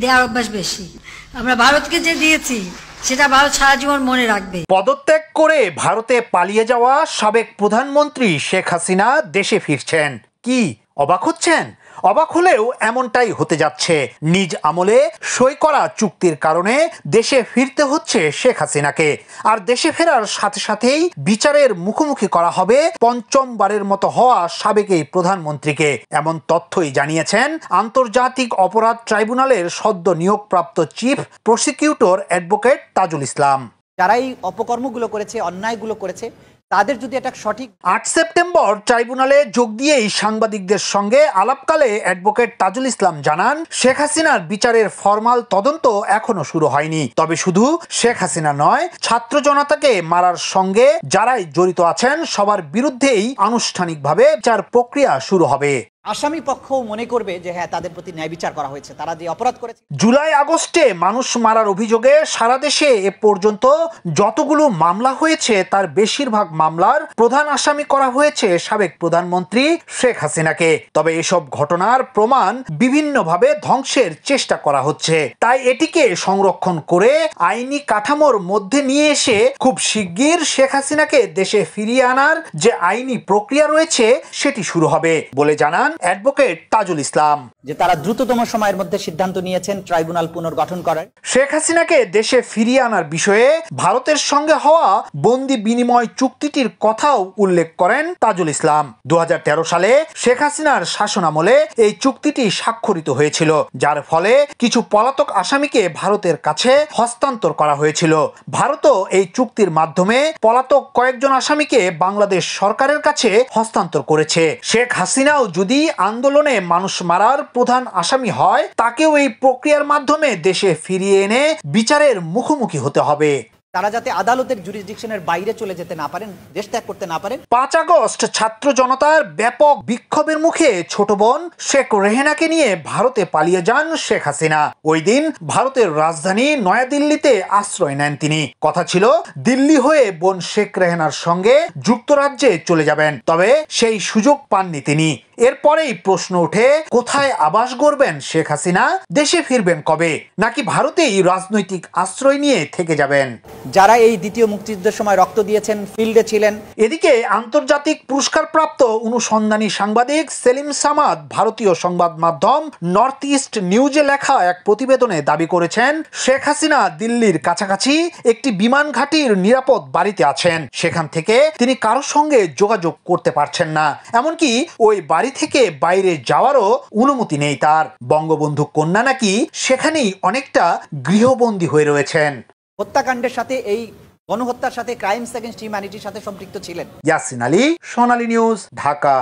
দেওয়ার অভ্যাস বেশি। আমরা ভারতকে যে দিয়েছি সেটা ভারত সারা জীবন মনে রাখবে। পদত্যাগ করে ভারতে পালিয়ে যাওয়া সাবেক প্রধানমন্ত্রী শেখ হাসিনা দেশে ফিরছেন। কি অবাক হচ্ছেন? অবাক হলেও এমনটাই হতে যাচ্ছে। নিজ আমলে সই করা চুক্তির কারণে দেশে ফিরতে হচ্ছে শেখ হাসিনাকে। আর দেশে ফেরার সাথে সাথেই বিচারের মুখোমুখি করা হবে পঞ্চমবারের মতো হওয়া সাবেক এই প্রধানমন্ত্রীকে। এমন তথ্যই জানিয়েছেন আন্তর্জাতিক অপরাধ ট্রাইব্যুনালের সদ্য নিয়োগপ্রাপ্ত chief prosecutor advocate Tajul Islam. যারা এই অপকর্মগুলো করেছে, অন্যায়গুলো করেছে, তাদের যদি একটা সঠিক 8 সেপ্টেম্বর ট্রাইব্যুনালে যোগ দিয়েই সাংবাদিকদের সঙ্গে আলাপকালে অ্যাডভোকেট তাজুল ইসলাম জানান, শেখ হাসিনার বিচারের ফরমাল তদন্ত এখনো শুরু হয়নি। তবে শুধু শেখ হাসিনা নয়, ছাত্র জনতাকে মারার সঙ্গে যারাই জড়িত আছেন সবার বিরুদ্ধেই আনুষ্ঠানিকভাবে বিচার প্রক্রিয়া শুরু হবে। আসামি পক্ষ মনে করবে যে হ্যাঁ, তাদের প্রতি ন্যায় বিচার করা হয়েছে, তারা যে অপরাধ করেছে। জুলাই আগস্টে মানুষ মারার অভিযোগে সারা দেশে এ পর্যন্ত যতগুলো মামলা হয়েছে তার বেশিরভাগ মামলার প্রধান আসামি করা হয়েছে সাবেক প্রধানমন্ত্রী শেখ হাসিনাকে। তবে এসব ঘটনার প্রমাণ বিভিন্নভাবে ধ্বংসের চেষ্টা করা হচ্ছে। তাই এটিকে সংরক্ষণ করে আইনি কাঠামোর মধ্যে নিয়ে এসে খুব শিগগির শেখ হাসিনাকে দেশে ফিরিয়ে আনার যে আইনি প্রক্রিয়া রয়েছে সেটি শুরু হবে বলে জানান অ্যাডভোকেট তাজুল ইসলাম। যে তারা দ্রুততম সময়ের মধ্যে সিদ্ধান্ত নিয়েছেন ট্রাইব্যুনাল পুনর্গঠন করার। শেখ হাসিনাকে দেশে ফিরিয়ে আনার বিষয়ে ভারতের সঙ্গে হওয়া বন্দি বিনিময় চুক্তিটির কথাও উল্লেখ করেন তাজুল ইসলাম। 2013 সালে শেখ হাসিনার শাসনামলে এই চুক্তিটি স্বাক্ষরিত হয়েছিল, যার ফলে কিছু পলাতক আসামিকে ভারতের কাছে হস্তান্তর করা হয়েছিল। ভারতও এই চুক্তির মাধ্যমে পলাতক কয়েকজন আসামিকে বাংলাদেশ সরকারের কাছে হস্তান্তর করেছে। শেখ হাসিনাও যদি আন্দোলনে মানুষ মারার প্রধান আসামি হয়, তাকেও এই প্রক্রিয়ার মাধ্যমে দেশে ফিরিয়ে এনে বিচারের মুখোমুখি হতে হবে। তারা যাতে আদালতের জুরিসডিকশনের বাইরে চলে যেতে না পারেন, দেশ ত্যাগ করতে না পারেন। 5 আগস্ট ছাত্র জনতার ব্যাপক বিক্ষোভের মুখে ছোট বোন শেখ রেহেনাকে নিয়ে ভারতে পালিয়ে যান শেখ হাসিনা। ওই দিন ভারতের রাজধানী নয়াদিল্লিতে আশ্রয় নেন তিনি। কথা ছিল দিল্লি হয়ে বোন শেখ রেহেনার সঙ্গে যুক্তরাজ্যে চলে যাবেন, তবে সেই সুযোগ পাননি তিনি। এরপরেই প্রশ্ন ওঠে, কোথায় আবাস গড়বেন শেখ হাসিনা? দেশে ফিরবেন কবে? নাকি ভারতেই রাজনৈতিক আশ্রয় নিয়ে থেকে যাবেন? যারা এই দ্বিতীয় মুক্তিযুদ্ধের সময় রক্ত দিয়েছেন, ফিল্ডে ছিলেন। এদিকে আন্তর্জাতিক পুরস্কারপ্রাপ্ত অনুসন্ধানী সাংবাদিক সেলিম সামাদ ভারতীয় সংবাদ মাধ্যম নর্থ ইস্ট নিউজে লেখা এক প্রতিবেদনে দাবি করেছেন, শেখ হাসিনা দিল্লির কাছাকাছি একটি বিমান ঘাঁটির নিরাপদ বাড়িতে আছেন। সেখান থেকে তিনি কারোর সঙ্গে যোগাযোগ করতে পারছেন না, এমনকি ওই বাড়ি থেকে বাইরে যাওয়ারও অনুমতি নেই তার। বঙ্গবন্ধু কন্যা নাকি সেখানেই অনেকটা গৃহবন্দী হয়ে রয়েছেন। হত্যাকাণ্ডের সাথে, এই গণহত্যার সাথে, ক্রাইমস এগেইনস্ট হিউম্যানিটির সাথে সম্পৃক্ত ছিলেন। ইয়াসিন আলী, সোনালী নিউজ, ঢাকা।